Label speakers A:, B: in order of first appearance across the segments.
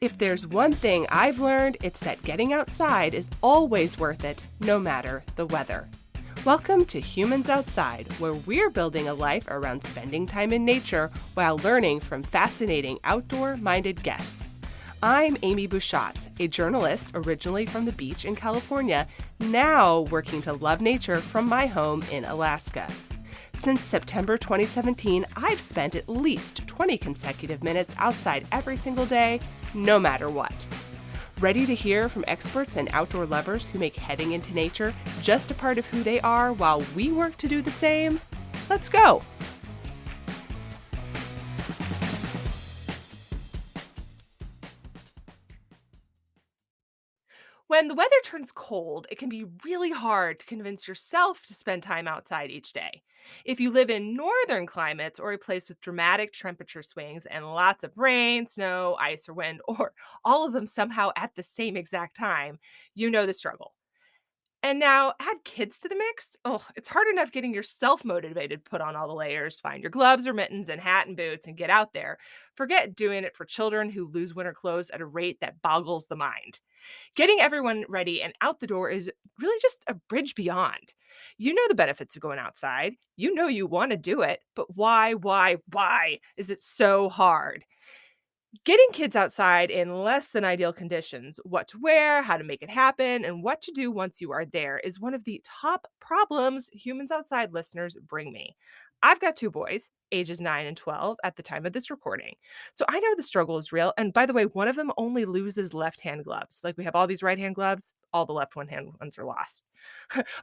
A: If there's one thing I've learned, it's that getting outside is always worth it, no matter the weather. Welcome to Humans Outside, where we're building a life around spending time in nature while learning from fascinating outdoor-minded guests. I'm Amy Bouchatz, a journalist originally from the beach in California, now working to love nature from my home in Alaska. Since September 2017, I've spent at least 20 consecutive minutes outside every single day, no matter what. Ready to hear from experts and outdoor lovers who make heading into nature just a part of who they are while we work to do the same? Let's go! When the weather turns cold, it can be really hard to convince yourself to spend time outside each day. If you live in northern climates or a place with dramatic temperature swings and lots of rain, snow, ice, or wind, or all of them somehow at the same exact time, you know the struggle. And now add kids to the mix. Oh, it's hard enough getting yourself motivated to put on all the layers, find your gloves or mittens and hat and boots and get out there. Forget doing it for children who lose winter clothes at a rate that boggles the mind. Getting everyone ready and out the door is really just a bridge beyond. You know the benefits of going outside. You know you want to do it, but why is it so hard? Getting kids outside in less than ideal conditions, what to wear, how to make it happen, and what to do once you are there is one of the top problems Humans Outside listeners bring me. I've got two boys, ages 9 and 12, at the time of this recording. So I know the struggle is real. And by the way, one of them only loses left-hand gloves. Like we have all these right-hand gloves, all the left one-hand ones are lost.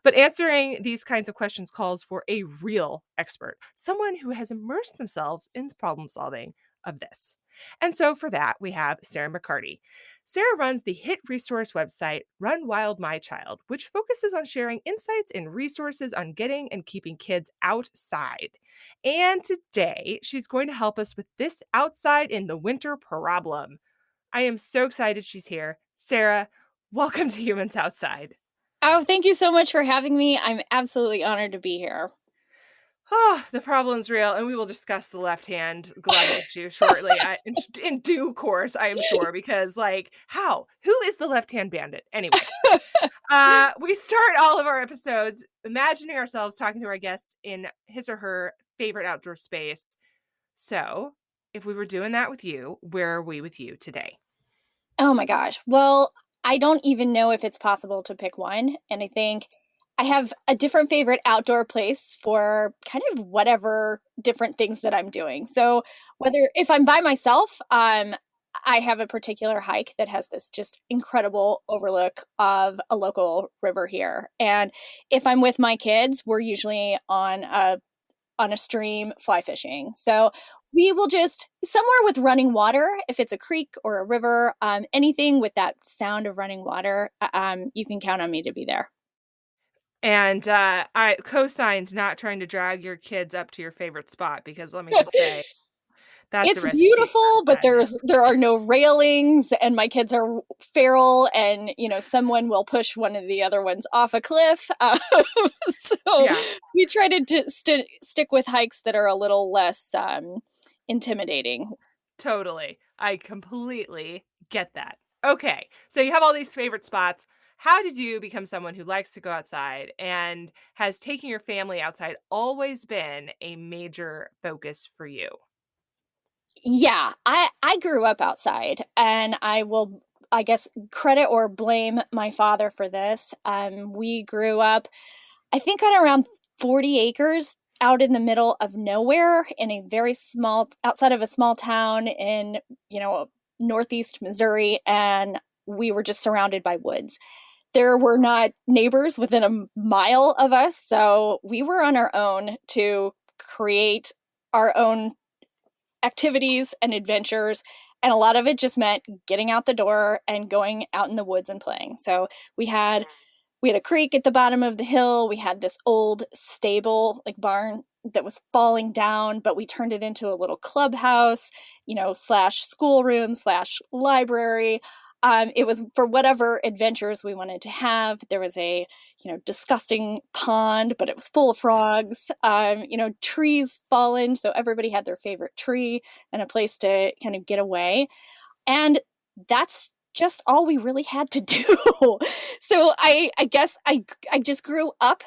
A: But answering these kinds of questions calls for a real expert, someone who has immersed themselves in the problem solving of this. And so for that, we have Sara McCarty. Sara runs the hit resource website Run Wild My Child, which focuses on sharing insights and resources on getting and keeping kids outside. And today, she's going to help us with this outside in the winter problem. I am so excited she's here. Sara, welcome to Humans Outside.
B: Oh, thank you so much for having me. I'm absolutely honored to be here.
A: Oh, the problem's real, and we will discuss the left-hand glove issue shortly in due course, I am sure, because, like, how? Who is the left-hand bandit? Anyway, we start all of our episodes imagining ourselves talking to our guests in his or her favorite outdoor space. So, if we were doing that with you, where are we with you today?
B: Oh my gosh. Well, I don't even know if it's possible to pick one, and I think I have a different favorite outdoor place for kind of whatever different things that I'm doing. So if I'm by myself, I have a particular hike that has this just incredible overlook of a local river here. And if I'm with my kids, we're usually on a stream fly fishing. So we will just somewhere with running water, if it's a creek or a river, anything with that sound of running water, you can count on me to be there.
A: And I co-signed not trying to drag your kids up to your favorite spot because let me just say, that's
B: it's beautiful, but there are no railings, and my kids are feral, and someone will push one of the other ones off a cliff. We try to stick with hikes that are a little less intimidating.
A: Totally, I completely get that. Okay, so you have all these favorite spots. How did you become someone who likes to go outside, and has taking your family outside always been a major focus for you?
B: Yeah, I grew up outside, and I will, I guess, credit or blame my father for this. We grew up, I think, on around 40 acres out in the middle of nowhere in a very small, outside of a small town in, northeast Missouri, and we were just surrounded by woods. There were not neighbors within a mile of us, so we were on our own to create our own activities and adventures, and a lot of it just meant getting out the door and going out in the woods and playing. So we had a creek at the bottom of the hill. We had this old stable, like barn, that was falling down, but we turned it into a little clubhouse, slash schoolroom slash library. It was for whatever adventures we wanted to have. There was a, disgusting pond, but it was full of frogs. Trees fallen, so everybody had their favorite tree and a place to kind of get away. And that's just all we really had to do. So I guess I just grew up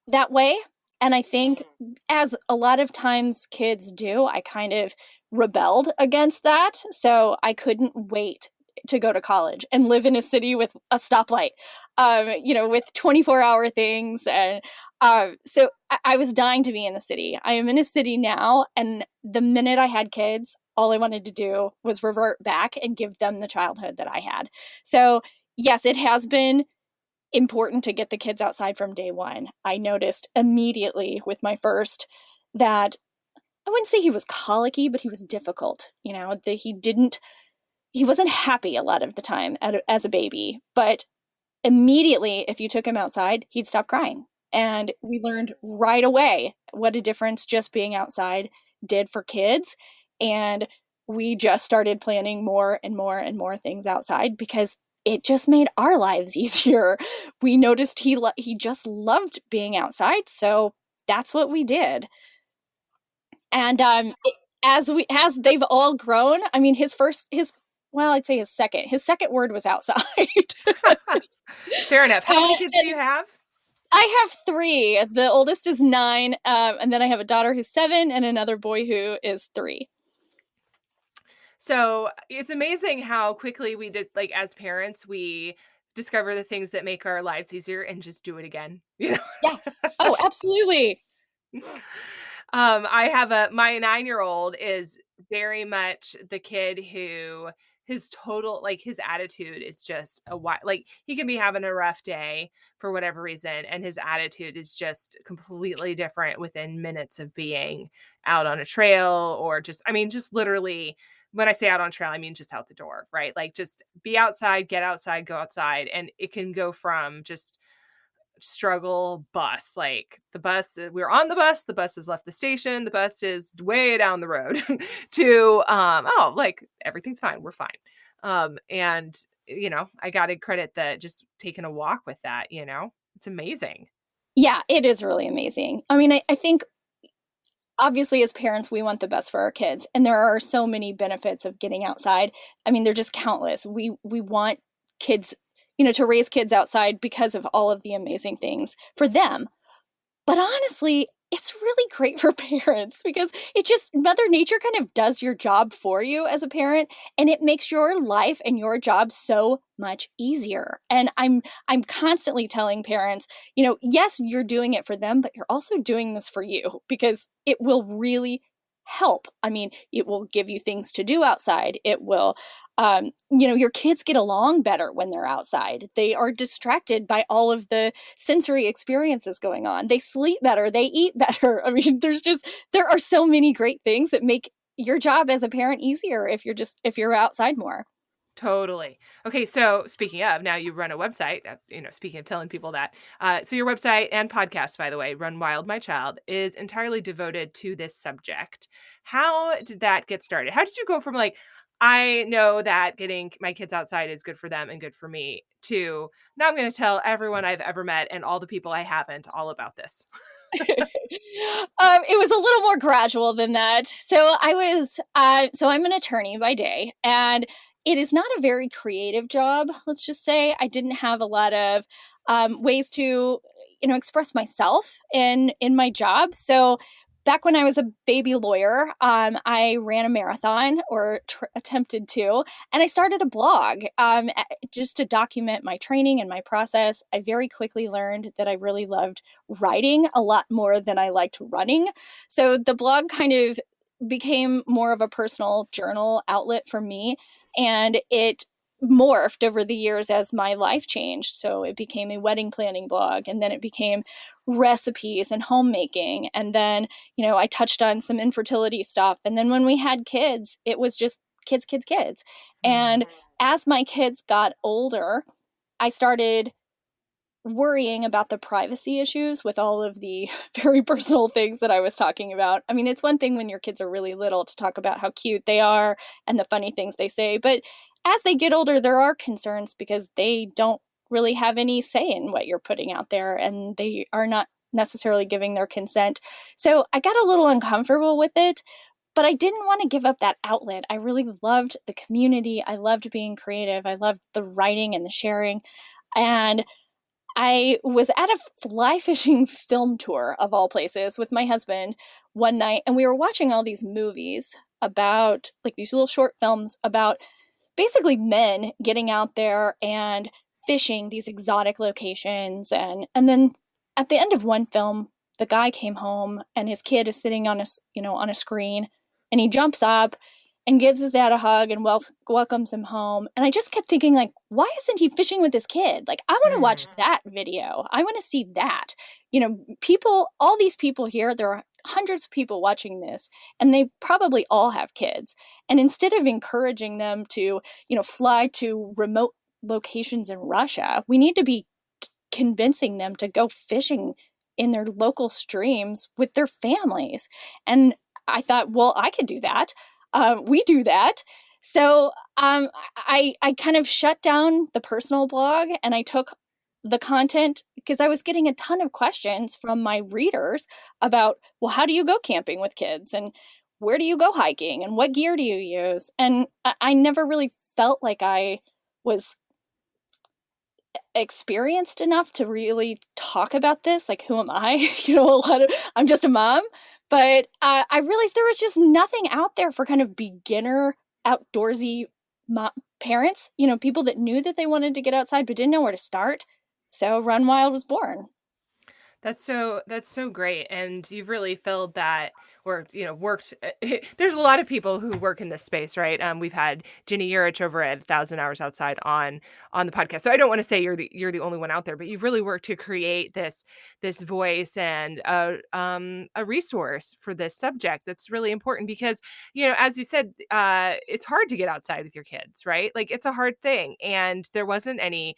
B: that way. And I think, as a lot of times kids do, I kind of rebelled against that. So I couldn't wait to go to college and live in a city with a stoplight, with 24-hour things. And so I was dying to be in the city. I am in a city now. And the minute I had kids, all I wanted to do was revert back and give them the childhood that I had. So, yes, it has been important to get the kids outside from day one. I noticed immediately with my first that I wouldn't say he was colicky, but he was difficult. That he wasn't happy a lot of the time as a baby, but immediately, if you took him outside, he'd stop crying. And we learned right away what a difference just being outside did for kids. And we just started planning more and more and more things outside because it just made our lives easier. We noticed he just loved being outside, so that's what we did. And as they've all grown, I mean, I'd say his second word was outside.
A: Fair enough. How many kids do
B: And
A: you have?
B: I have three. The oldest is 9, and then I have a daughter who's 7 and another boy who is 3.
A: So it's amazing how quickly we did, like, as parents, we discover the things that make our lives easier and just do it again, you
B: Yeah.
A: know?
B: Oh, absolutely.
A: I have my 9-year-old is very much the kid who his total, like, his attitude is just like, he can be having a rough day for whatever reason, and his attitude is just completely different within minutes of being out on a trail, or just, I mean, just literally, when I say out on trail, I mean just out the door, right? Like, just be outside, get outside, go outside, and it can go from just struggle bus, like, we're on the bus has left the station, the bus is way down the road, to oh, like, everything's fine, we're fine. And I gotta credit that, just taking a walk with that, it's amazing.
B: Yeah, it is really amazing. I mean, I think obviously as parents we want the best for our kids, and there are so many benefits of getting outside. I mean, they're just countless. We want kids, to raise kids outside because of all of the amazing things for them. But honestly, it's really great for parents because it just Mother Nature kind of does your job for you as a parent, and it makes your life and your job so much easier. And I'm constantly telling parents, yes, you're doing it for them, but you're also doing this for you because it will really help. I mean, it will give you things to do outside. It will your kids get along better when they're outside. They are distracted by all of the sensory experiences going on. They sleep better, they eat better. I mean, there are so many great things that make your job as a parent easier if you're outside more.
A: Totally. Okay, so speaking of, now you run a website, speaking of telling people that, so your website and podcast, by the way, Run Wild My Child, is entirely devoted to this subject. How did that get started? How did you go from, like, I know that getting my kids outside is good for them and good for me, to now I'm going to tell everyone I've ever met and all the people I haven't all about this?
B: It was a little more gradual than that. So I'm an attorney by day, and it is not a very creative job. Let's just say I didn't have a lot of ways to, express myself in my job. So back when I was a baby lawyer, I ran a marathon, or attempted to, and I started a blog just to document my training and my process. I very quickly learned that I really loved writing a lot more than I liked running. So the blog kind of became more of a personal journal outlet for me, and it morphed over the years as my life changed. So it became a wedding planning blog, and then it became recipes and homemaking, and then I touched on some infertility stuff, and then when we had kids it was just kids, kids, kids.
A: Mm.
B: And as my kids got older, I started worrying about the privacy issues with all of the very personal things that I was talking about. I mean, it's one thing when your kids are really little to talk about how cute they are and the funny things they say, but as they get older, there are concerns because they don't really have any say in what you're putting out there, and they are not necessarily giving their consent. So I got a little uncomfortable with it, but I didn't want to give up that outlet. I really loved the community. I loved being creative. I loved the writing and the sharing. And I was at a fly fishing film tour of all places with my husband one night, and we were watching all these movies about like these little short films about basically men getting out there and fishing these exotic locations. And then at the end of one film, the guy came home and his kid is sitting on a screen, and he jumps up and gives his dad a hug and welcomes him home. And I just kept thinking, like, why isn't he fishing with his kid? Like, I want to watch that video. I want to see that. People, all these people here, there are hundreds of people watching this, and they probably all have kids. And instead of encouraging them to, fly to remote locations in Russia, we need to be convincing them to go fishing in their local streams with their families. And I thought, well, I could do that. We do that. So I kind of shut down the personal blog, and I took the content because I was getting a ton of questions from my readers about, well, how do you go camping with kids? And where do you go hiking? And what gear do you use? And I never really felt like I was experienced enough to really talk about this. Like, who am I? I'm just a mom. But I realized there was just nothing out there for kind of beginner outdoorsy parents, people that knew that they wanted to get outside but didn't know where to start. So Run Wild was born.
A: That's so great, and you've really filled that, or worked. There's a lot of people who work in this space, right? We've had Ginny Urich over at 1,000 Hours Outside on the podcast. So I don't want to say you're the only one out there, but you've really worked to create this voice and a resource for this subject that's really important because as you said, it's hard to get outside with your kids, right? Like it's a hard thing, and there wasn't any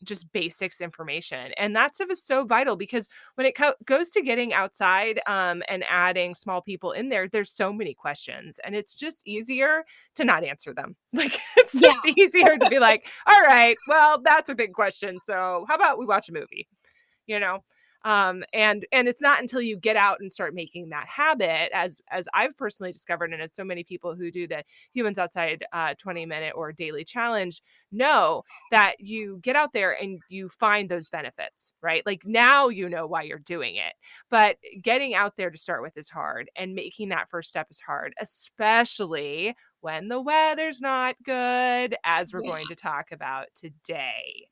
A: just basics information, and that stuff is so vital because when it goes to getting outside and adding small people in there, there's so many questions, and it's just easier to not answer them. Like it's
B: Yeah.
A: just easier to be like, all right, well, that's a big question, so how about we watch a movie, you know and it's not until you get out and start making that habit, as I've personally discovered, and as so many people who do the Humans Outside 20-minute or daily challenge know, that you get out there and you find those benefits, right? Like now you know why you're doing it, but getting out there to start with is hard, and making that first step is hard, especially when the weather's not good, as we're
B: Yeah.
A: going to talk about today.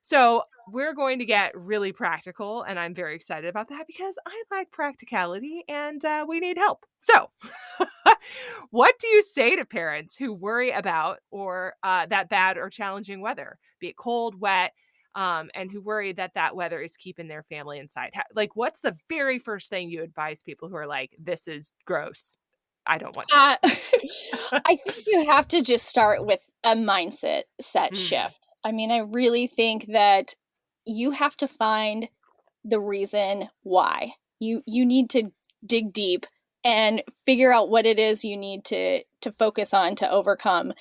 A: So we're going to get really practical, and I'm very excited about that because I like practicality, and we need help. So, what do you say to parents who worry about or that bad or challenging weather, be it cold, wet, and who worry that that weather is keeping their family inside? Like, what's the very first thing you advise people who are like, "This is gross. I don't want
B: Uh,
A: this."
B: I think you have to just start with a mindset set
A: Mm,
B: shift. I mean, I really think that you have to find the reason why. You need to dig deep and figure out what it is you need to focus on to overcome,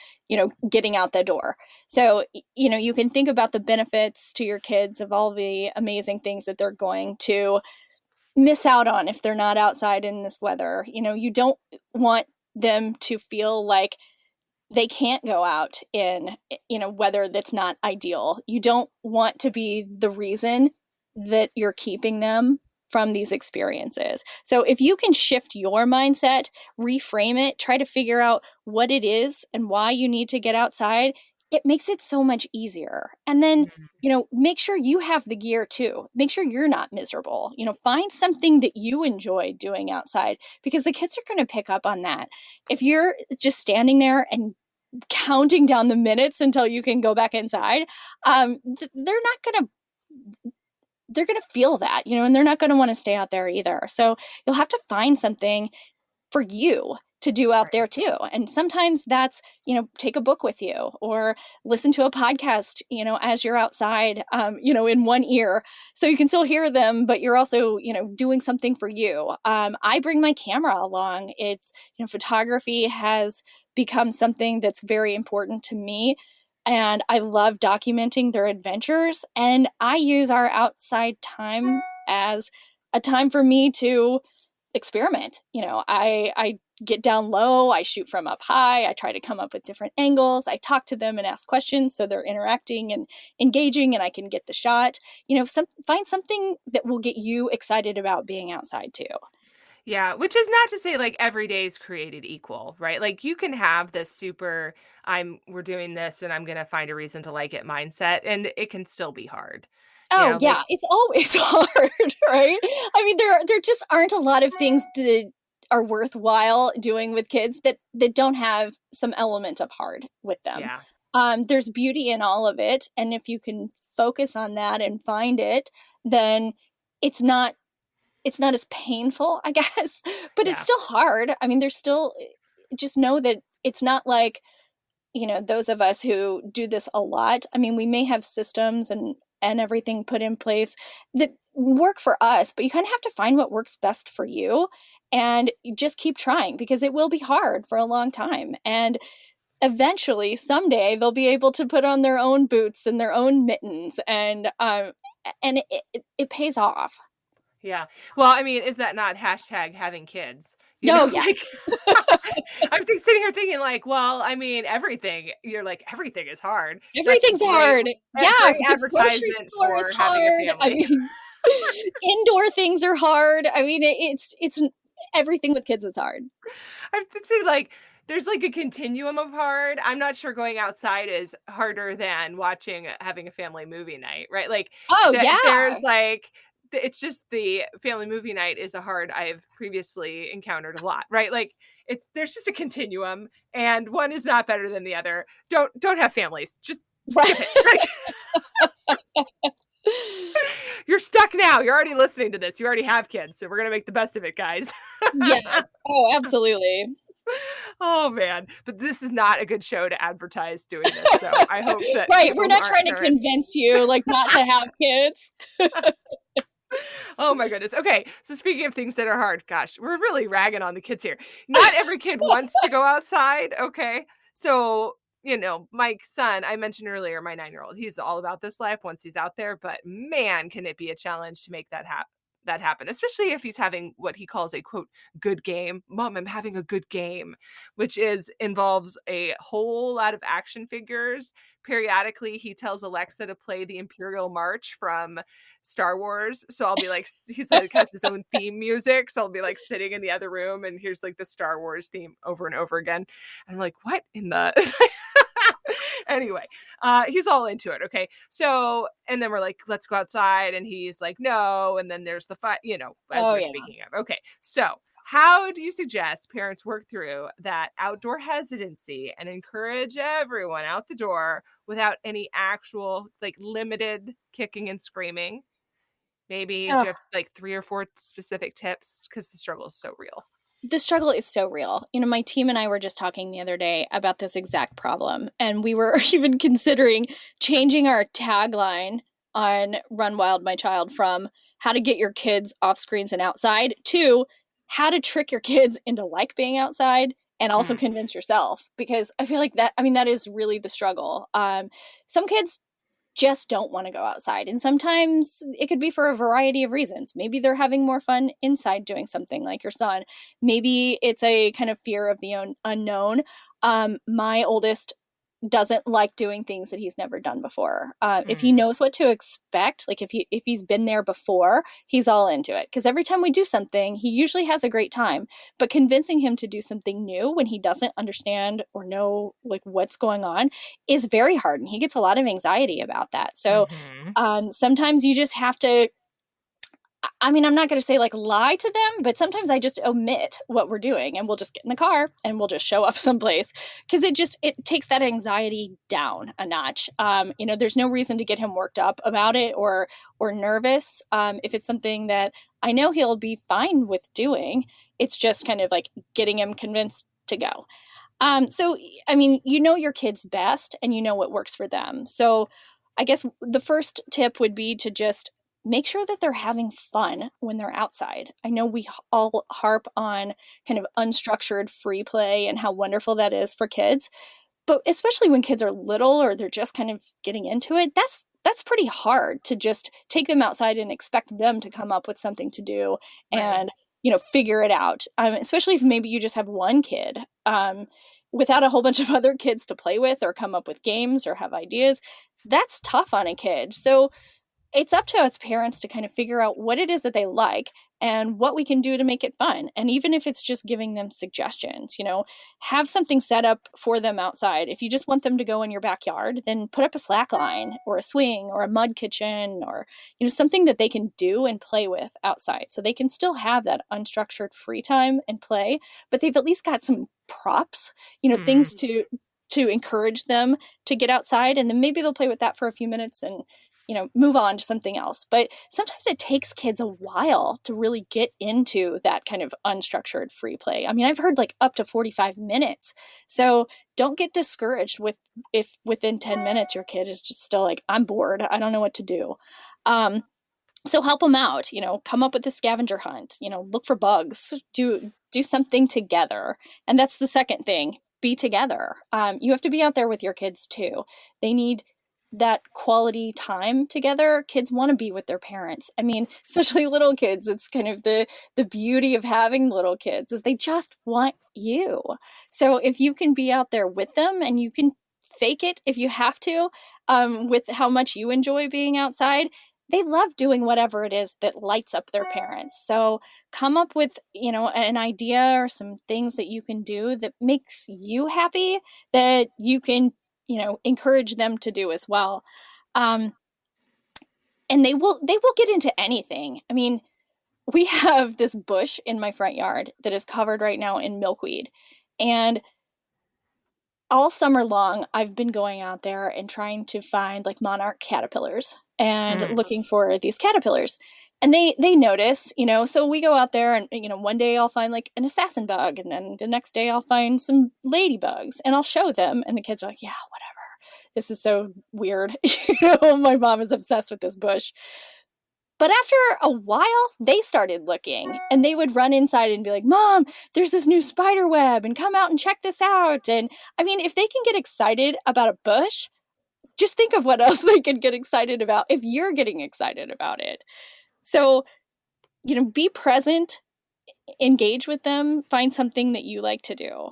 B: getting out the door. So, you can think about the benefits to your kids of all the amazing things that they're going to miss out on if they're not outside in this weather. You don't want them to feel like they can't go out in weather that's not ideal. You don't want to be the reason that you're keeping them from these experiences. So if you can shift your mindset, reframe it, try to figure out what it is and why you need to get outside, it makes it so much easier. And then
A: mm,
B: make sure you have the gear too. Make sure you're not miserable. Find something that you enjoy doing outside, because the kids are going to pick up on that. If you're just standing there and counting down the minutes until you can go back inside, they're going to feel that, and they're not going to want to stay out there either. So you'll have to find something for you to do out there
A: right.
B: too. And sometimes that's, take a book with you or listen to a podcast, as you're outside, in one ear. So you can still hear them, but you're also, doing something for you. I bring my camera along. It's, photography has become something that's very important to me. And I love documenting their adventures. And I use our outside time as a time for me to experiment. I get down low, I shoot from up high, I try to come up with different angles, I talk to them and ask questions so they're interacting and engaging and I can get the shot. Find something that will get you excited about being outside too.
A: Yeah, which is not to say like every day is created equal, right? Like you can have this super we're doing this and I'm going to find a reason to like it mindset and it can still be hard.
B: Oh
A: Like
B: yeah, it's always hard, right? I mean, there just aren't a lot of things that are worthwhile doing with kids that don't have some element of hard with them.
A: yeah.
B: There's beauty in all of it, and if you can focus on that and find it, then it's not it's not as painful, I guess, but it's
A: Yeah.
B: still hard. I mean, there's still just know that it's not like those of us who do this a lot. I mean, we may have systems and everything put in place that work for us, but you kind of have to find what works best for you and you just keep trying because it will be hard for a long time. And eventually, someday, they'll be able to put on their own boots and their own mittens, and it pays off.
A: Yeah. Well, I mean, is that not hashtag having kids?
B: No, yeah,
A: Like sitting here thinking like, well, I mean, everything. You're like, everything is hard. That's
B: everything's hard. Yeah,
A: great
B: the grocery
A: advertisement
B: store is
A: for having a
B: hard. I
A: family.
B: mean, indoor things are hard. I mean, it's everything with kids is hard.
A: I have to say, like, there's like a continuum of hard. I'm not sure going outside is harder than having a family movie night, right? Like
B: Oh
A: that
B: yeah,
A: there's like it's just the family movie night is a hard I've previously encountered a lot, right? Like there's just a continuum and one is not better than the other. Don't have families. Just skip it.
B: right.
A: Like you're stuck now. You're already listening to this. You already have kids, so we're gonna make the best of it, guys.
B: Yes. Oh, absolutely.
A: Oh man, but this is not a good show to advertise doing this. So I hope that
B: Right. We're
A: people who
B: not
A: aren't
B: trying to
A: parents.
B: convince you like not to have kids.
A: Oh my goodness. Okay, so speaking of things that are hard, gosh, we're really ragging on the kids here. Not every kid wants to go outside. Okay, so my son, I mentioned earlier, my 9-year-old, he's all about this life once he's out there. But man, can it be a challenge to make that happen, especially if he's having what he calls a quote good game. Mom, I'm having a good game, which is involves a whole lot of action figures. Periodically, he tells Alexa to play the Imperial March from Star Wars. So I'll be like, he's like has his own theme music. So I'll be like sitting in the other room and here's like the Star Wars theme over and over again. And I'm like, what in the anyway, he's all into it. Okay. So, and then we're like, let's go outside. And he's like, no. And then there's the fight, as
B: Oh
A: we're
B: yeah.
A: speaking of. Okay. So, how do you suggest parents work through that outdoor hesitancy and encourage everyone out the door without any actual, like, limited kicking and screaming? Maybe do
B: Oh,
A: you have like 3 or 4 specific tips? Because the struggle is so real.
B: the struggle is so real. My team and I were just talking the other day about this exact problem, and we were even considering changing our tagline on Run Wild My Child from how to get your kids off screens and outside to how to trick your kids into like being outside and also
A: Mm,
B: convince yourself, because I feel like that is really the struggle. Some kids just don't want to go outside. And sometimes it could be for a variety of reasons. Maybe they're having more fun inside doing something like your son. Maybe it's a kind of fear of the unknown. My oldest doesn't like doing things that he's never done before. If he
A: mm,
B: knows what to expect, like if he's been there before, he's all into it. Because every time we do something, he usually has a great time. But convincing him to do something new when he doesn't understand or know like what's going on is very hard, and he gets a lot of anxiety about that. So
A: mhm.
B: sometimes you just have to, I mean, I'm not going to say like lie to them, but sometimes I just omit what we're doing and we'll just get in the car and we'll just show up someplace because it takes that anxiety down a notch. There's no reason to get him worked up about it or nervous. If it's something that I know he'll be fine with doing, it's just kind of like getting him convinced to go. So, I mean, your kids best and you know what works for them. So, I guess the first tip would be to just make sure that they're having fun when they're outside. I know we all harp on kind of unstructured free play and how wonderful that is for kids, but especially when kids are little or they're just kind of getting into it, that's pretty hard to just take them outside and expect them to come up with something to do
A: Right.
B: and figure it out. Especially if maybe you just have one kid, without a whole bunch of other kids to play with or come up with games or have ideas. That's tough on a kid. So it's up to us parents to kind of figure out what it is that they like and what we can do to make it fun. And even if it's just giving them suggestions, have something set up for them outside. If you just want them to go in your backyard, then put up a slack line or a swing or a mud kitchen, or something that they can do and play with outside, so they can still have that unstructured free time and play, but they've at least got some props, things
A: Hmm.
B: to encourage them to get outside, and then maybe they'll play with that for a few minutes and move on to something else. But sometimes it takes kids a while to really get into that kind of unstructured free play. I mean, I've heard like up to 45 minutes. So don't get discouraged if within 10 minutes your kid is just still like, I'm bored, I don't know what to do. So help them out, come up with a scavenger hunt, look for bugs, do something together. And that's the second thing, be together. You have to be out there with your kids too. They need that quality time together. Kids want to be with their parents. I mean, especially little kids, it's kind of the beauty of having little kids is they just want you. So if you can be out there with them, and you can fake it if you have to, with how much you enjoy being outside, they love doing whatever it is that lights up their parents. So come up with, an idea or some things that you can do that makes you happy, that you can, encourage them to do as well. Um, and they will get into anything. I mean, we have this bush in my front yard that is covered right now in milkweed. And all summer long, I've been going out there and trying to find like monarch caterpillars and
A: Mm.
B: looking for these caterpillars. And they notice, so we go out there and, one day I'll find like an assassin bug, and then the next day I'll find some ladybugs, and I'll show them. And the kids are like, yeah, whatever. This is so weird. My mom is obsessed with this bush. But after a while, they started looking, and they would run inside and be like, Mom, there's this new spider web, and come out and check this out. And I mean, if they can get excited about a bush, just think of what else they could get excited about if you're getting excited about it. So, be present, engage with them, find something that you like to do.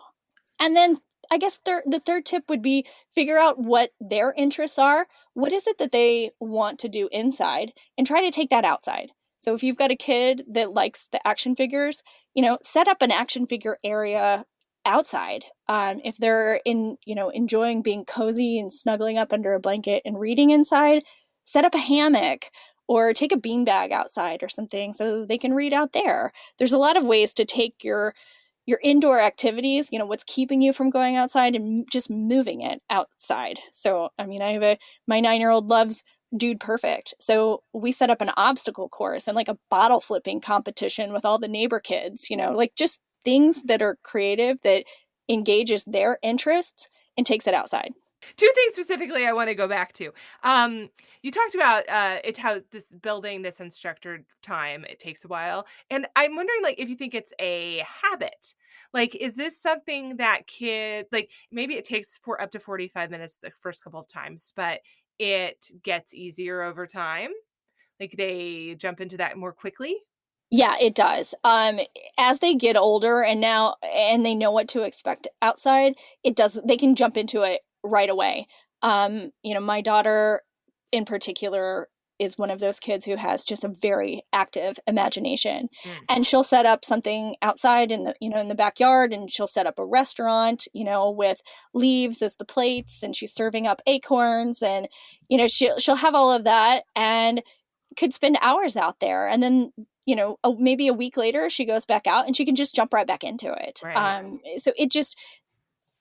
B: And then I guess the third tip would be figure out what their interests are. What is it that they want to do inside, and try to take that outside. So if you've got a kid that likes the action figures, set up an action figure area outside. If they're enjoying being cozy and snuggling up under a blanket and reading inside, set up a hammock or take a beanbag outside or something so they can read out there. There's a lot of ways to take your indoor activities, what's keeping you from going outside, and just moving it outside. So, I mean, my 9-year-old loves Dude Perfect. So we set up an obstacle course and like a bottle flipping competition with all the neighbor kids, like just things that are creative, that engages their interests and takes it outside.
A: Two things specifically I want to go back to. You talked about it's how this building this unstructured time, it takes a while, and I'm wondering, like, if you think it's a habit. Like, is this something that kid like maybe it takes for up to 45 minutes the first couple of times, but it gets easier over time? Like they jump into that more quickly?
B: Yeah, it does. As they get older and they know what to expect outside, they can jump into it right away. My daughter in particular is one of those kids who has just a very active imagination.
A: Mm.
B: And she'll set up something outside in the backyard, and she'll set up a restaurant, with leaves as the plates, and she's serving up acorns, and she'll have all of that and could spend hours out there. And then maybe a week later she goes back out and she can just jump right back into it.
A: Right.
B: So it just,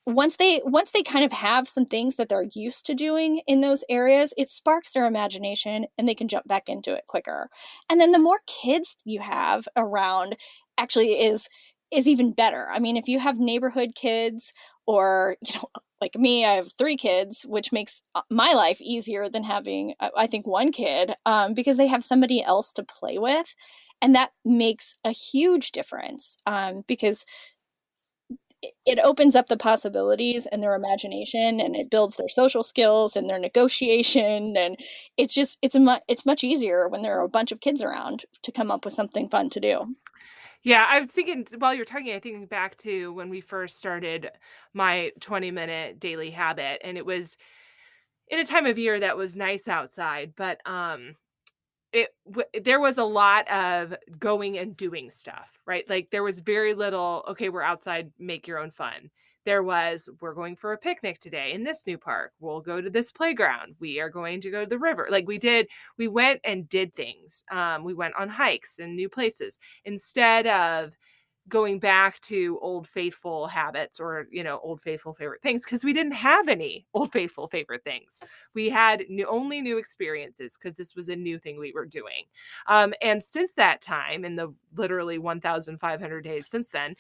B: once they kind of have some things that they're used to doing in those areas, it sparks their imagination and they can jump back into it quicker. And then the more kids you have around actually is even better. I mean, if you have neighborhood kids, or like me, I have 3 kids, which makes my life easier than having, I think, one kid, because they have somebody else to play with. And that makes a huge difference, because it opens up the possibilities and their imagination, and it builds their social skills and their negotiation. And it's much easier when there are a bunch of kids around to come up with something fun to do.
A: Yeah, I was thinking while you're talking, I thinking back to when we first started my 20-minute daily habit, and it was in a time of year that was nice outside, but, there was a lot of going and doing stuff, right? Like, there was very little, "Okay, we're outside, make your own fun." There was, "We're going for a picnic today in this new park. We'll go to this playground. We are going to go to the river." Like, we went and did things. We went on hikes and new places instead of going back to old faithful habits or, old faithful favorite things, because we didn't have any old faithful favorite things. We had only new experiences because this was a new thing we were doing. And since that time, in the literally 1,500 days since then,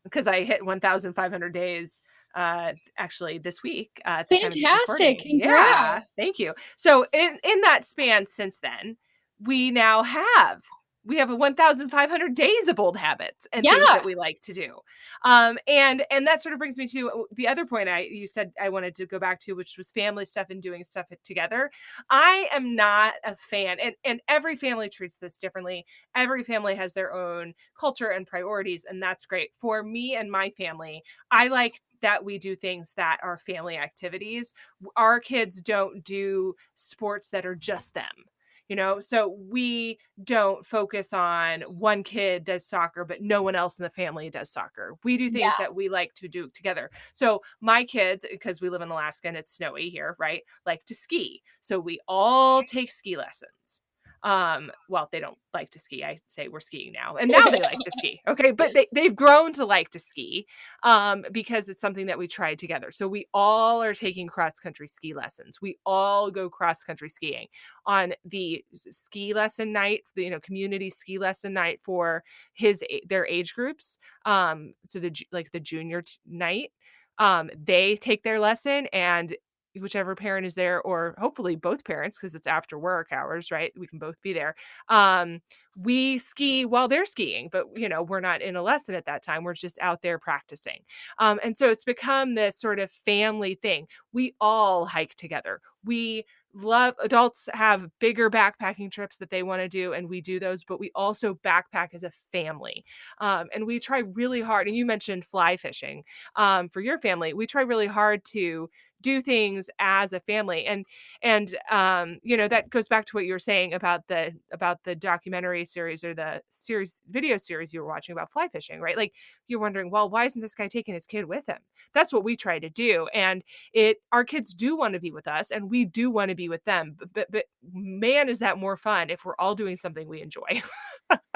A: because I hit 1,500 days actually this week at the time of this
B: Fantastic.
A: recording.
B: Congrats.
A: Yeah, thank you. So in that span since then, we now have we have a 1,500 days of old habits and things
B: Yeah.
A: that we like to do. And that sort of brings me to the other point you said I wanted to go back to, which was family stuff and doing stuff together. I am not a fan, and every family treats this differently. Every family has their own culture and priorities, and that's great. For me and my family, I like that we do things that are family activities. Our kids don't do sports that are just them. So we don't focus on one kid does soccer, but no one else in the family does soccer. We do things
B: Yeah.
A: that we like to do together. So my kids, because we live in Alaska and it's snowy here, right, like to ski. So we all take ski lessons. Well, they don't like to ski. I say we're skiing now. And now they like to ski. Okay. But they've grown to like to ski because it's something that we tried together. So we all are taking cross country ski lessons. We all go cross country skiing on the ski lesson night, community ski lesson night for their age groups. So like the junior night, they take their lesson, and whichever parent is there, or hopefully both parents, because it's after work hours, right? We can both be there. Um, we ski while they're skiing, but we're not in a lesson at that time. We're just out there practicing. And so it's become this sort of family thing. We all hike together. We love adults have bigger backpacking trips that they want to do, and we do those, but we also backpack as a family. And we try really hard. And you mentioned fly fishing for your family. We try really hard to do things as a family, and that goes back to what you were saying about the documentary series, or the video series you were watching about fly fishing, right? Like, you're wondering, well, why isn't this guy taking his kid with him? That's what we try to do. And our kids do want to be with us, and we do want to be with them, but man, is that more fun if we're all doing something we enjoy.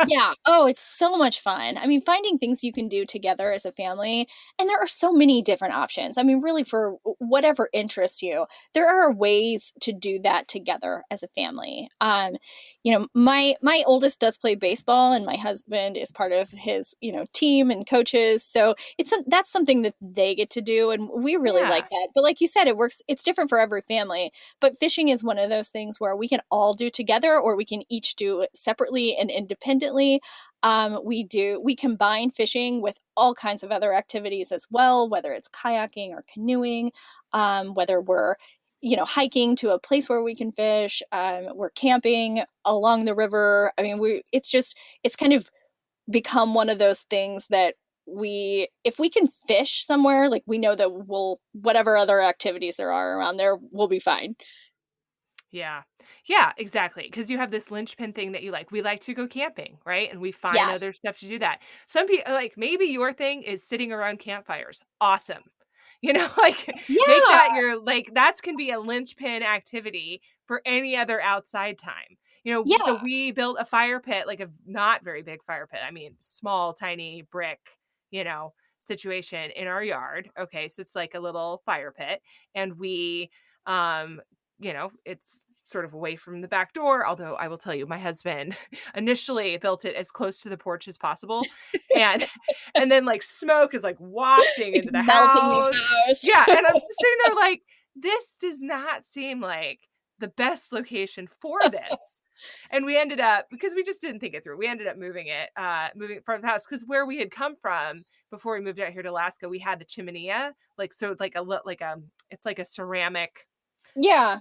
B: Yeah. Oh, it's so much fun. I mean, finding things you can do together as a family, and there are so many different options. I mean, really, for whatever interests you, there are ways to do that together as a family. My oldest does play baseball, and my husband is part of his team and coaches. So that's something that they get to do, and we really like
A: Yeah.
B: that. But like you said, it works. It's different for every family. But fishing is one of those things where we can all do together, or we can each do it separately and independently. We combine fishing with all kinds of other activities as well, whether it's kayaking or canoeing, whether we're hiking to a place where we can fish, we're camping along the river. I mean, it's kind of become one of those things that if we can fish somewhere, like, we know that whatever other activities there are around there, we'll be fine.
A: Yeah. Yeah, exactly. Because you have this linchpin thing that you like. We like to go camping, right? And we find
B: Yeah.
A: other stuff to do that. Some people, like, maybe your thing is sitting around campfires. Awesome. Like, make
B: Yeah.
A: that that's can be a linchpin activity for any other outside time. So
B: Yeah.
A: we built a fire pit, like a not very big fire pit. I mean, small, tiny brick, you know, situation in our yard. Okay. So it's like a little fire pit. And um, it's sort of away from the back door. Although I will tell you, my husband initially built it as close to the porch as possible. And and then like smoke is like wafting
B: Like
A: into the
B: melting the
A: house. Yeah.
B: house.
A: And I'm just sitting there like, this does not seem like the best location for this. And we ended up, because we just didn't think it through. We ended up moving it from the house, because where we had come from before we moved out here to Alaska, we had the chimney, like, so it's like it's like a ceramic
B: Yeah.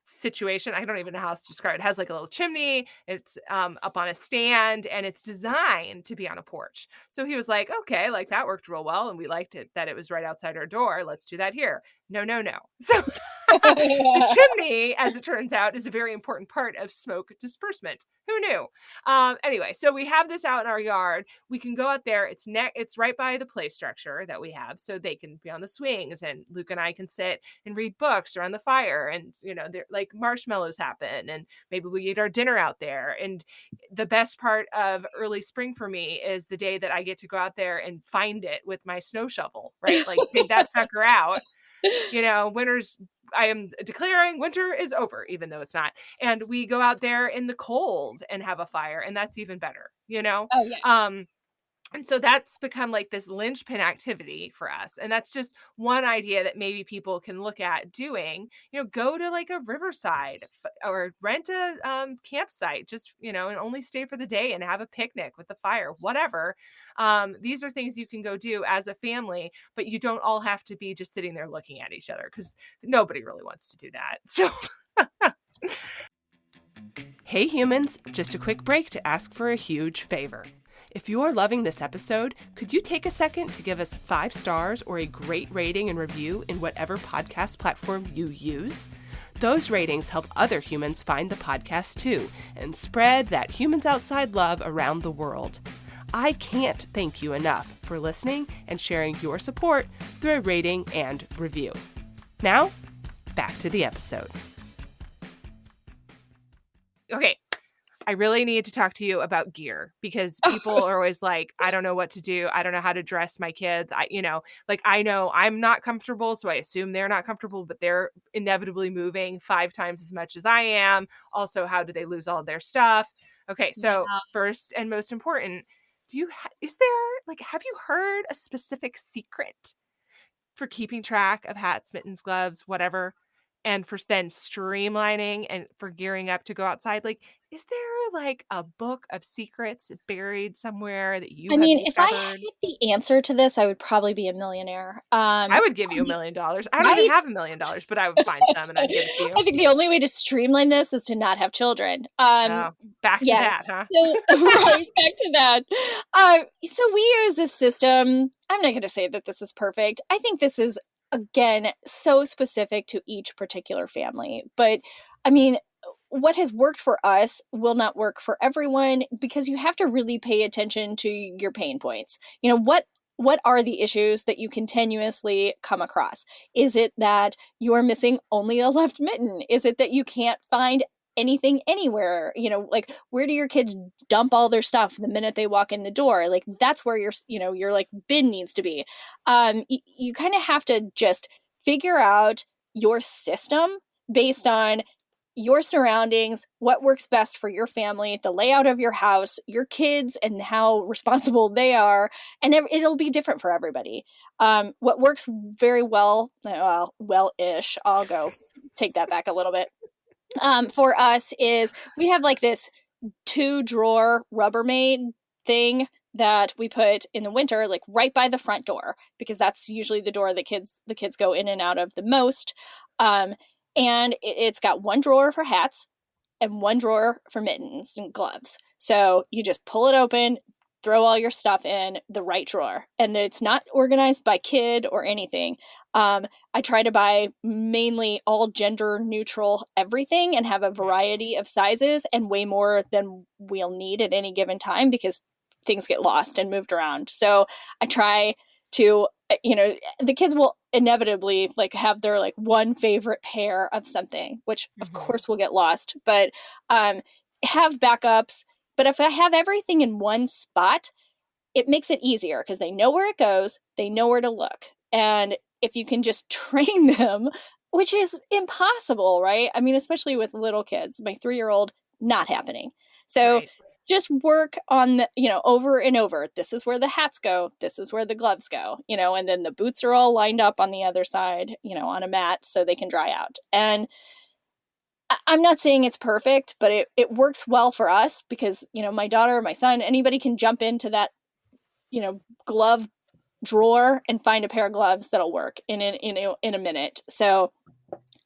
A: situation. I don't even know how else to describe it. It has like a little chimney. It's up on a stand, and it's designed to be on a porch. So he was like, okay, like that worked real well. And we liked it that it was right outside our door. Let's do that here. No, no, no. So the chimney, as it turns out, is a very important part of smoke disbursement. Who knew? Anyway, so we have this out in our yard. We can go out there. It's right by the play structure that we have, so they can be on the swings, and Luke and I can sit and read books around the fire, and there like marshmallows happen, and maybe we eat our dinner out there. And the best part of early spring for me is the day that I get to go out there and find it with my snow shovel, right? Like dig that sucker out. I am declaring winter is over, even though it's not. And we go out there in the cold and have a fire, and that's even better, you know?
B: Oh yeah.
A: Um, and so that's become like this linchpin activity for us. And that's just one idea that maybe people can look at doing, go to like a riverside or rent a campsite, just, and only stay for the day and have a picnic with the fire, whatever. These are things you can go do as a family, but you don't all have to be just sitting there looking at each other, because nobody really wants to do that. So hey humans, just a quick break to ask for a huge favor. If you're loving this episode, could you take a second to give us 5 stars or a great rating and review in whatever podcast platform you use? Those ratings help other humans find the podcast too and spread that humans outside love around the world. I can't thank you enough for listening and sharing your support through a rating and review. Now, back to the episode. Okay, I really need to talk to you about gear, because people are always like, I don't know what to do. I don't know how to dress my kids. I know I'm not comfortable, so I assume they're not comfortable, but they're inevitably moving 5 times as much as I am. Also, how do they lose all of their stuff? Okay, so
B: Yeah.
A: first and most important, have you heard a specific secret for keeping track of hats, mittens, gloves, whatever, and for then streamlining and for gearing up to go outside? Like, is there like a book of secrets buried somewhere that you
B: I
A: have
B: mean, if I had
A: discovered?
B: the answer to this, I would probably be a millionaire.
A: I would give you $1,000,000. I don't even
B: Right?
A: have $1,000,000, but I would find some and I'd give it to you.
B: I think the only way to streamline this is to not have children.
A: Oh, back to
B: Yeah.
A: that, huh?
B: So right back to that. So we use this system. I'm not going to say that this is perfect. I think this is, again, so specific to each particular family. But I mean, what has worked for us will not work for everyone, because you have to really pay attention to your pain points. What are the issues that you continuously come across? Is it that you're missing only a left mitten? Is it that you can't find anything anywhere? Like, where do your kids dump all their stuff the minute they walk in the door? Like, that's where your like bin needs to be. You kind of have to just figure out your system based on your surroundings, what works best for your family, the layout of your house, your kids, and how responsible they are. And it'll be different for everybody. What works very well-ish, I'll go take that back a little bit, for us is we have like this 2-drawer Rubbermaid thing that we put in the winter, like right by the front door, because that's usually the door the kids go in and out of the most. And it's got 1 drawer for hats and 1 drawer for mittens and gloves. So you just pull it open, throw all your stuff in the right drawer, and it's not organized by kid or anything. I try to buy mainly all gender neutral everything and have a variety of sizes, and way more than we'll need at any given time, because things get lost and moved around. So I try to, the kids will inevitably like have their like one favorite pair of something, which of course will get lost, but have backups. But if I have everything in one spot, it makes it easier, because they know where it goes, they know where to look. And if you can just train them, which is impossible, right? I mean, especially with little kids, my 3-year-old, not happening. So
A: Right.
B: just work on over and over. This is where the hats go. This is where the gloves go, and then the boots are all lined up on the other side, on a mat so they can dry out. And I'm not saying it's perfect, but it works well for us, because, my daughter, my son, anybody can jump into that, glove drawer and find a pair of gloves that'll work in a minute. So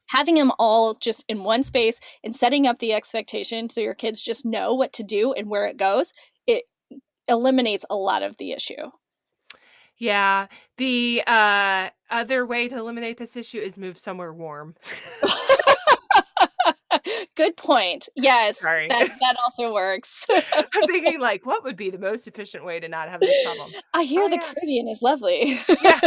B: having them all just in one space and setting up the expectation so your kids just know what to do and where it goes, it eliminates a lot of the issue.
A: Yeah. The other way to eliminate this issue is move somewhere warm.
B: Good point. Yes,
A: Sorry.
B: that also works.
A: I'm thinking like, what would be the most efficient way to not have this problem?
B: I
A: Oh
B: hear the
A: yeah.
B: Caribbean is lovely.
A: Yeah.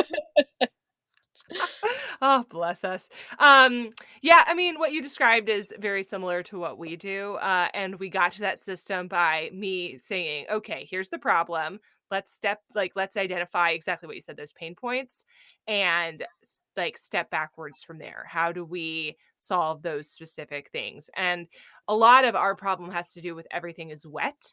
A: Oh, bless us. Yeah, I mean, what you described is very similar to what we do. And we got to that system by me saying, okay, here's the problem. Let's identify exactly what you said, those pain points, and like step backwards from there. How do we solve those specific things? And a lot of our problem has to do with everything is wet.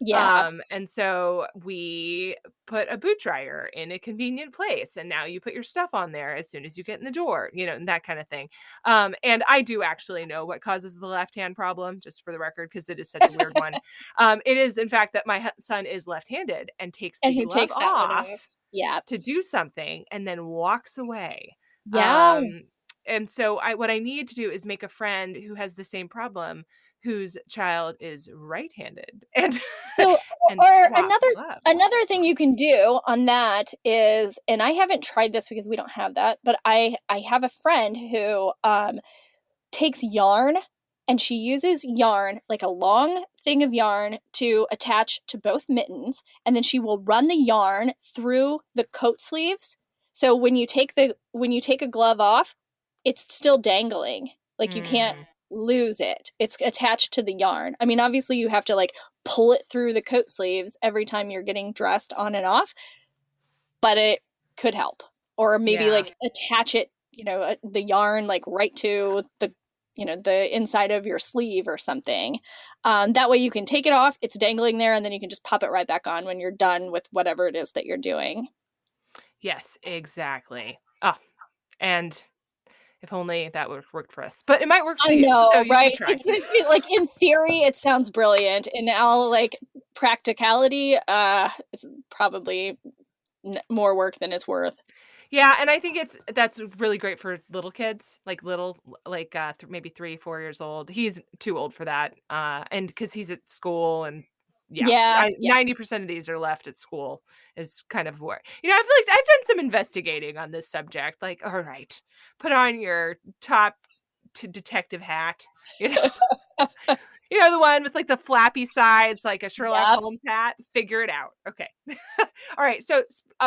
B: Yeah.
A: And so we put a boot dryer in a convenient place, and now you put your stuff on there as soon as you get in the door, and that kind of thing. And I do actually know what causes the left hand problem, just for the record, because it is such a weird one. It is, in fact, that my son is left-handed and takes
B: And
A: the
B: he
A: glove
B: takes that one
A: off
B: off. Yeah.
A: to do something and then walks away.
B: Yeah.
A: And so what I need to do is make a friend who has the same problem, whose child is right-handed, and
B: So,
A: and
B: or
A: swap gloves.
B: another thing you can do on that is, and I haven't tried this because we don't have that, but I have a friend who takes yarn, and she uses yarn, like a long thing of yarn, to attach to both mittens, and then she will run the yarn through the coat sleeves. So when you take a glove off, it's still dangling. Like you can't
A: Mm,
B: lose it. It's attached to the yarn. I mean, obviously you have to like pull it through the coat sleeves every time you're getting dressed on and off, but it could help. Or maybe
A: yeah.
B: like attach it, the yarn like right to the inside of your sleeve or something. That way you can take it off, it's dangling there, and then you can just pop it right back on when you're done with whatever it is that you're doing.
A: Yes, exactly. Oh, and if only that would have worked for us, but it might work for
B: I
A: you, so
B: know,
A: you should
B: right?
A: try.
B: Like in theory, it sounds brilliant. In all like practicality, it's probably more work than it's worth.
A: Yeah, and I think that's really great for little kids, like maybe 3, 4 years old. He's too old for that, and because he's at school, and yeah,
B: Yeah,
A: I
B: yeah.
A: 90% of these are left at school is kind of where I feel like I've done some investigating on this subject, like, "All right, put on your top t detective hat," you know? The one with, like, the flappy sides, like a Sherlock
B: Yep.
A: Holmes hat? Figure it out. Okay. Alright, so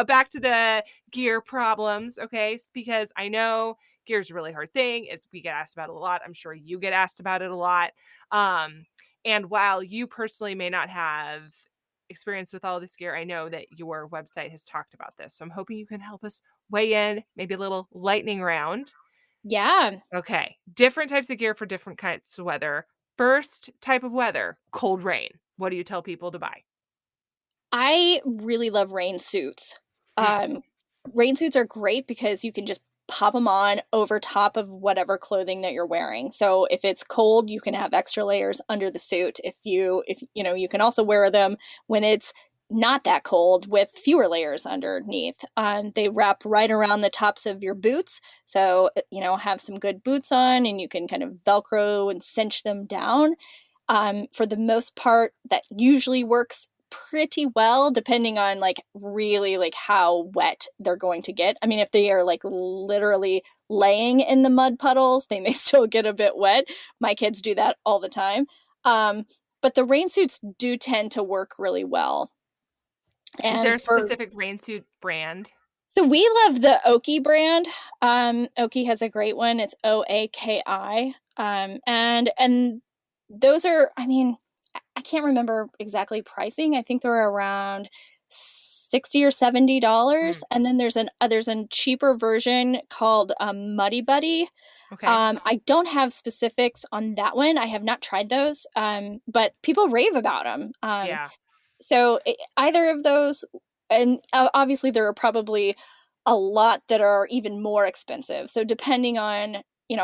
A: back to the gear problems, okay? Because I know gear is a really hard thing. We get asked about it a lot. I'm sure you get asked about it a lot. Um, and while you personally may not have experience with all this gear, I know that your website has talked about this. So I'm hoping you can help us weigh in, maybe a little lightning round.
B: Yeah.
A: Okay. Different types of gear for different kinds of weather. First type of weather, cold rain. What do you tell people to buy?
B: I really love rain suits.
A: Mm,
B: Um, Rain suits are great because you can just pop them on over top of whatever clothing that you're wearing. So if it's cold, you can have extra layers under the suit. If you can also wear them when it's not that cold with fewer layers underneath. They wrap right around the tops of your boots. So, have some good boots on and you can kind of Velcro and cinch them down. For the most part, that usually works pretty well depending on like really like how wet they're going to get. I mean, if they are like literally laying in the mud puddles, they may still get a bit wet. My kids do that all the time. um, but the rain suits do tend to work really well.
A: is there
B: And
A: a
B: for
A: specific rain suit brand?
B: So we love the Oki brand. Oki has a great one. It's OAKI. And those are, I mean, I can't remember exactly pricing. I think they're around 60 or $70.
A: Mm,
B: And then there's a cheaper version called Muddy Buddy.
A: okay.
B: I don't have specifics on that one. I have not tried those, but people rave about them.
A: Yeah.
B: So either of those, and obviously there are probably a lot that are even more expensive. So depending on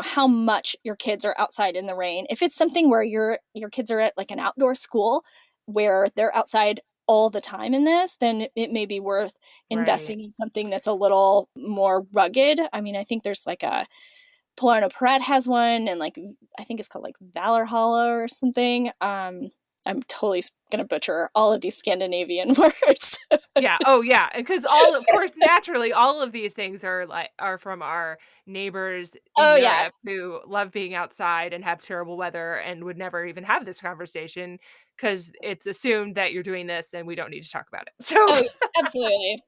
B: how much your kids are outside in the rain, if it's something where your kids are at like an outdoor school where they're outside all the time in this, then it may be worth
A: Right.
B: investing in something that's a little more rugged. I mean, I think there's like Polarno Pret has one, and like I think it's called like Valorhala or something. I'm totally gonna butcher all of these Scandinavian words.
A: Yeah. Oh, yeah. Because all, of course, naturally, all of these things are from our neighbors in
B: Oh yeah.
A: Europe who love being outside and have terrible weather and would never even have this conversation because it's assumed that you're doing this and we don't need to talk about it. So,
B: Oh yeah, absolutely.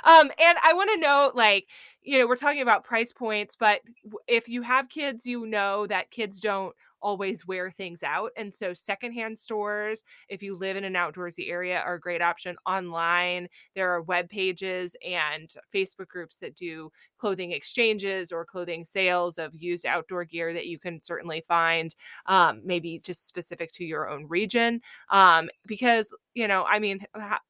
A: and I want to know, like, we're talking about price points, but if you have kids, that kids don't always wear things out. And so secondhand stores, if you live in an outdoorsy area, are a great option. Online, there are web pages and Facebook groups that do clothing exchanges or clothing sales of used outdoor gear that you can certainly find, maybe just specific to your own region. Because, I mean,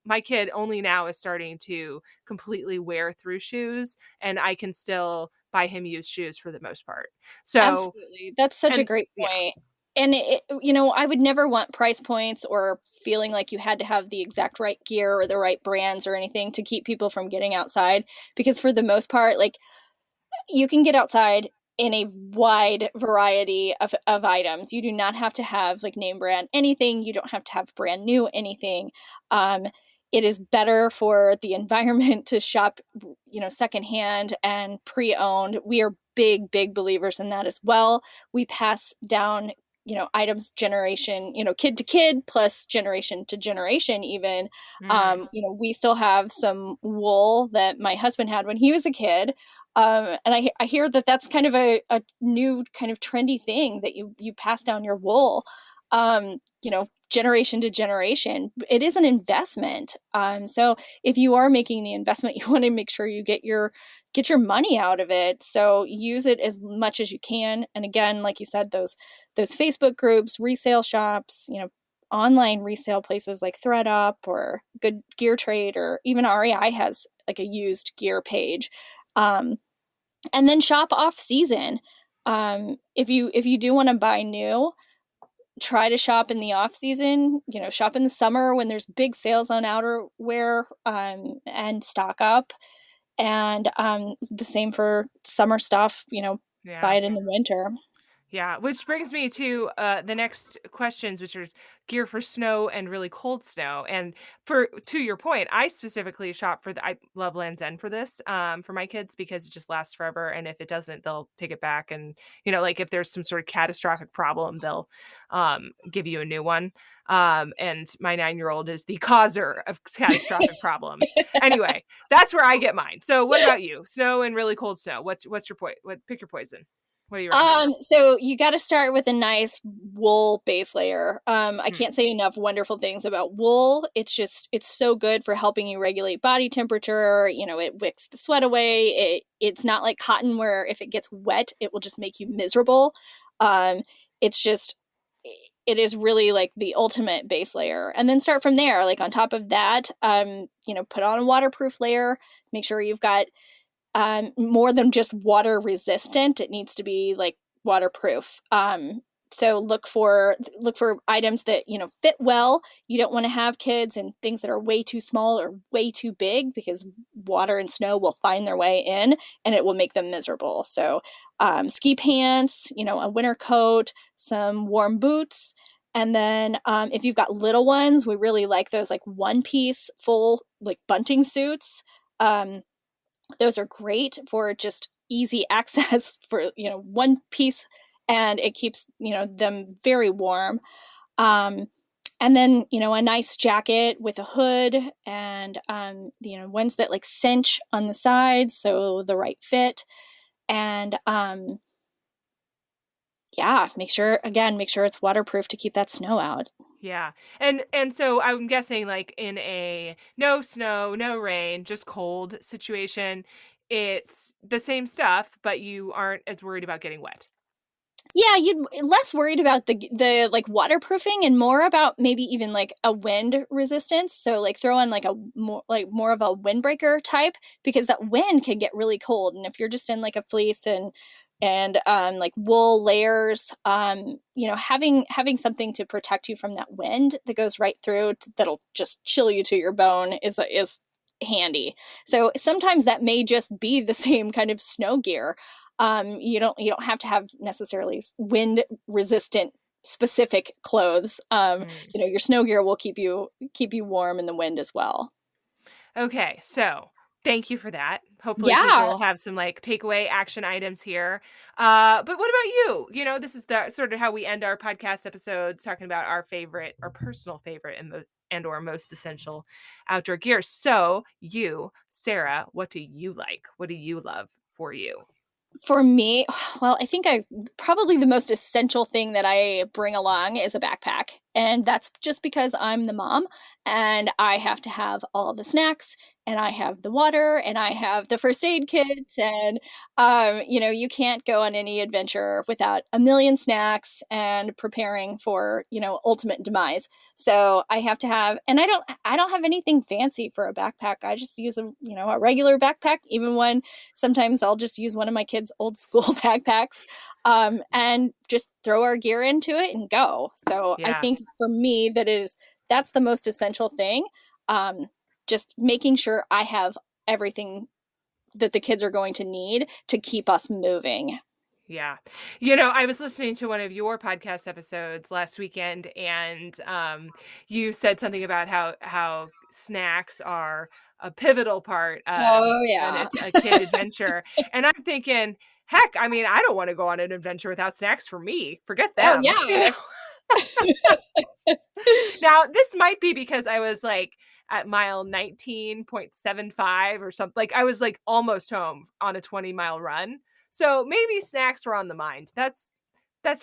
A: my kid only now is starting to completely wear through shoes, and I can still buy him used shoes for the most part. So,
B: Absolutely. That's such a
A: and
B: great
A: yeah.
B: point. And I would never want price points or feeling like you had to have the exact right gear or the right brands or anything to keep people from getting outside, because for the most part, like, you can get outside in a wide variety of items. You do not have to have like name brand anything. You don't have to have brand new anything. Um, it is better for the environment to shop, secondhand and pre-owned. We are big believers in that as well. We pass down, items generation, kid to kid plus generation to generation even.
A: Mhm.
B: We still have some wool that my husband had when he was a kid, and I hear that that's kind of a new kind of trendy thing that you pass down your wool, generation to generation. It is an investment. So if you are making the investment, you want to make sure you get your money out of it. So use it as much as you can. And again, like you said, those Facebook groups, resale shops, online resale places like ThreadUp or Good Gear Trade, or even REI has like a used gear page. Um, and then shop off season. If you do want to buy new, try to shop in the off season. Shop in the summer when there's big sales on outerwear, and stock up. And the same for summer stuff. Buy
A: Yeah.
B: it in the winter.
A: Yeah, which brings me to the next questions, which are gear for snow and really cold snow. And to your point, I specifically shop I love Land's End for this, for my kids, because it just lasts forever. And if it doesn't, they'll take it back. And like if there's some sort of catastrophic problem, they'll give you a new one. And my 9-year-old is the causer of catastrophic problems. Anyway, that's where I get mine. So, what about you? Snow and really cold snow. What's your point? Pick your poison. What do you recommend?
B: So you got to start with a nice wool base layer. I
A: Mm,
B: can't say enough wonderful things about wool. It's so good for helping you regulate body temperature. It wicks the sweat away. It's not like cotton where if it gets wet, it will just make you miserable. Um, it's just, it is really like the ultimate base layer. And then start from there. Like on top of that, put on a waterproof layer. Make sure you've got more than just water resistant. It needs to be like waterproof. So look for items that fit well. You don't want to have kids and things that are way too small or way too big, because water and snow will find their way in and it will make them miserable. So ski pants, a winter coat, some warm boots. And then if you've got little ones, we really like those like one piece full like bunting suits. Those are great for just easy access for one piece, and it keeps them very warm. um, and then a nice jacket with a hood, and ones that like cinch on the sides, so the right fit. And yeah, make sure it's waterproof to keep that snow out.
A: yeah. And so I'm guessing, like, in a no snow, no rain, just cold situation, it's the same stuff, but you aren't as worried about getting wet.
B: Yeah, you'd less worried about the like waterproofing and more about maybe even like a wind resistance. So like throw in like a more of a windbreaker type, because that wind can get really cold. And if you're just in like a fleece and like wool layers, having something to protect you from that wind that goes right through, that'll just chill you to your bone is handy. So sometimes that may just be the same kind of snow gear. You don't have to have necessarily wind resistant specific clothes.
A: Mm.
B: Your snow gear will keep you warm in the wind as well.
A: Okay, so thank you for that. Hopefully, people
B: Yeah.
A: will have some like takeaway action items here. But what about you? This is the sort of how we end our podcast episodes, talking about our favorite, our personal favorite, and or most essential outdoor gear. So, you, Sarah, what do you like? What do you love for you?
B: For me, well, I think I probably the most essential thing that I bring along is a backpack. And that's just because I'm the mom and I have to have all the snacks and I have the water and I have the first aid kits. And you can't go on any adventure without a million snacks and preparing for, ultimate demise. So I have to have, and I don't have anything fancy for a backpack. I just use a regular backpack, even when sometimes I'll just use one of my kids' old school backpacks, and just throw our gear into it and go. So I
A: Yeah.
B: think for me, that's the most essential thing. Um, just making sure I have everything that the kids are going to need to keep us moving.
A: Yeah. I was listening to one of your podcast episodes last weekend, and you said something about how snacks are a pivotal part of
B: Oh yeah.
A: a kid adventure. And I'm thinking, heck, I mean, I don't want to go on an adventure without snacks for me. Forget
B: Oh
A: them.
B: yeah.
A: Now, this might be because I was like at mile 19.75 or something. Like I was like almost home on a 20-mile run. So maybe snacks were on the mind. That's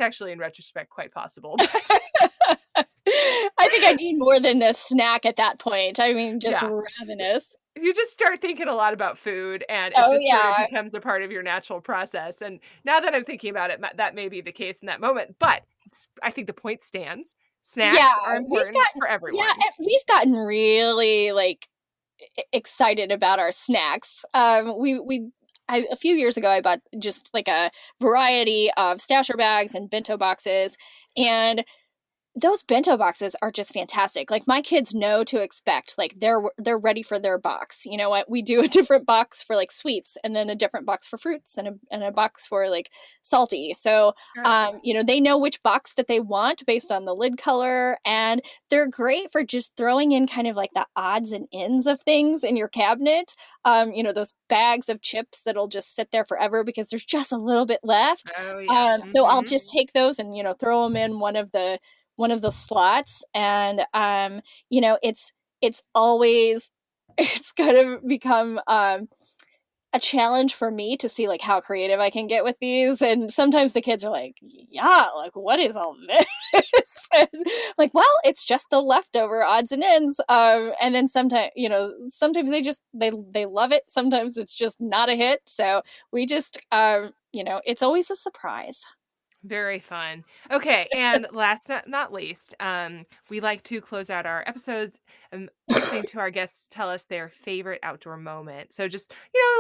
A: actually in retrospect quite possible. But
B: I think I need more than a snack at that point. I mean, just
A: yeah,
B: ravenous.
A: you just start thinking a lot about food and it
B: Oh
A: just sort of
B: yeah.
A: becomes a part of your natural process. And now that I'm thinking about it, that may be the case in that moment. But I think the point stands.
B: Yeah,
A: Snacks are
B: we've
A: important
B: gotten
A: for
B: yeah,
A: everyone.
B: and we've gotten really like excited about our snacks. A few years ago I bought just like a variety of stasher bags and bento boxes, and those bento boxes are just fantastic. Like my kids know to expect, like they're ready for their box. You know what? We do a different box for like sweets and then a different box for fruits and a box for like salty. So
A: Sure.
B: they know which box that they want based on the lid color, and they're great for just throwing in kind of like the odds and ends of things in your cabinet. Those bags of chips that'll just sit there forever because there's just a little bit left.
A: Oh yeah.
B: So I'll
A: Hmm.
B: just take those and throw them in one of the slots, and it's always it's kind of become a challenge for me to see like how creative I can get with these. And sometimes the kids are like, yeah, like what is all this? And like, well, it's just the leftover odds and ends. And then sometimes they love it, sometimes it's just not a hit. So we just it's always a surprise.
A: Very fun. Okay, and last not least, we like to close out our episodes listening to our guests tell us their favorite outdoor moment. So just,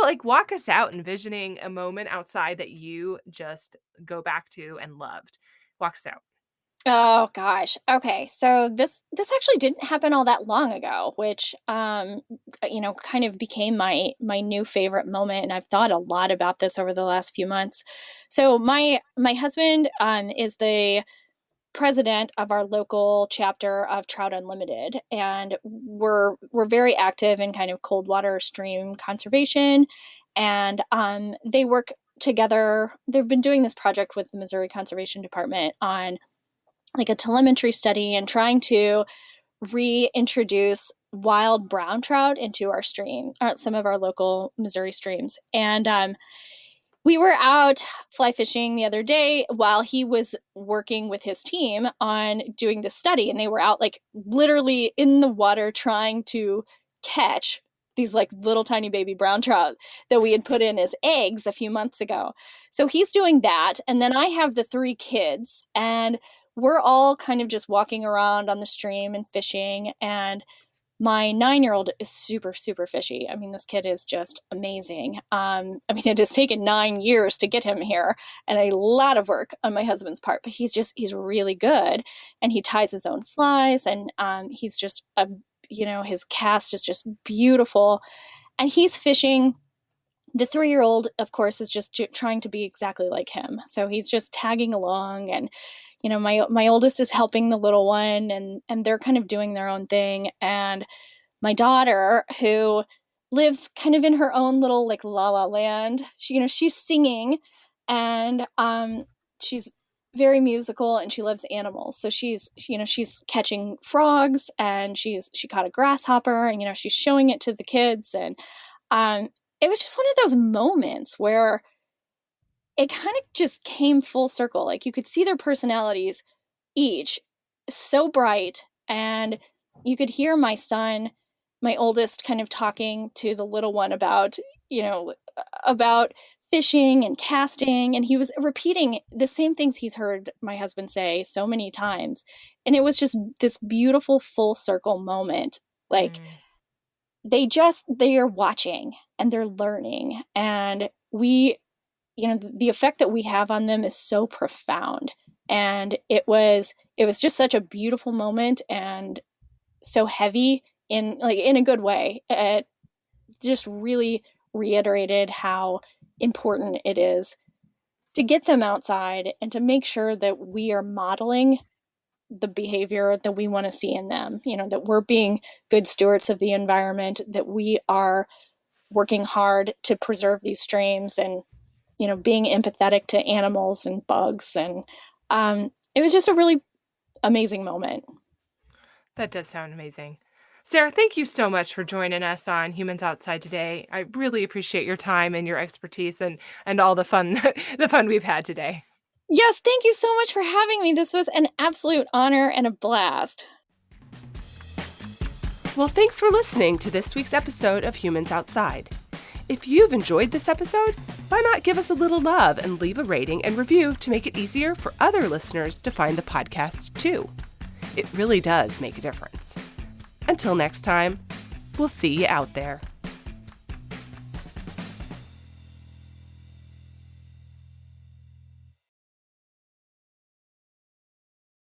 A: like walk us out envisioning a moment outside that you just go back to and loved. Walk us out.
B: Oh gosh. Okay. So this actually didn't happen all that long ago, which kind of became my new favorite moment, and I've thought a lot about this over the last few months. So my husband is the president of our local chapter of Trout Unlimited, and we're very active in kind of cold water stream conservation, and they work together. They've been doing this project with the Missouri Conservation Department on like a telemetry study and trying to reintroduce wild brown trout into our stream, some of our local Missouri streams. And we were out fly fishing the other day while he was working with his team on doing the study, and they were out like literally in the water trying to catch these like little tiny baby brown trout that we had put in as eggs a few months ago. So he's doing that, and then I have the three kids, and we're all kind of just walking around on the stream and fishing. And my 9-year-old is super super fishy. I mean, this kid is just amazing. I mean, it has taken 9 years to get him here and a lot of work on my husband's part, but he's really good, and he ties his own flies, and he's just his cast is just beautiful, and he's fishing The 3-year-old, of course, is just trying to be exactly like him. So he's just tagging along, and my oldest is helping the little one, and they're kind of doing their own thing. And my daughter, who lives kind of in her own little like la la land, she's singing, and she's very musical, and she loves animals. So she's catching frogs, and she caught a grasshopper, and she's showing it to the kids. And um, it was just one of those moments where it kind of just came full circle. Like, you could see their personalities each so bright, and you could hear my son, my oldest, kind of talking to the little one about, about fishing and casting, and he was repeating the same things he's heard my husband say so many times. And it was just this beautiful full circle moment. Like, they are watching and they're learning, and the effect that we have on them is so profound. And it was just such a beautiful moment, and so heavy in a good way. It just really reiterated how important it is to get them outside and to make sure that we are modeling the behavior that we want to see in them. That we're being good stewards of the environment, that we are working hard to preserve these streams, and being empathetic to animals and bugs. And it was just a really amazing moment.
A: That does sound amazing. Sara, thank you so much for joining us on Humans Outside today. I really appreciate your time and your expertise and all the fun the fun we've had today.
B: Yes, thank you so much for having me. This was an absolute honor and a blast.
A: Well, thanks for listening to this week's episode of Humans Outside. If you've enjoyed this episode, why not give us a little love and leave a rating and review to make it easier for other listeners to find the podcast too. It really does make a difference. Until next time, we'll see you out there.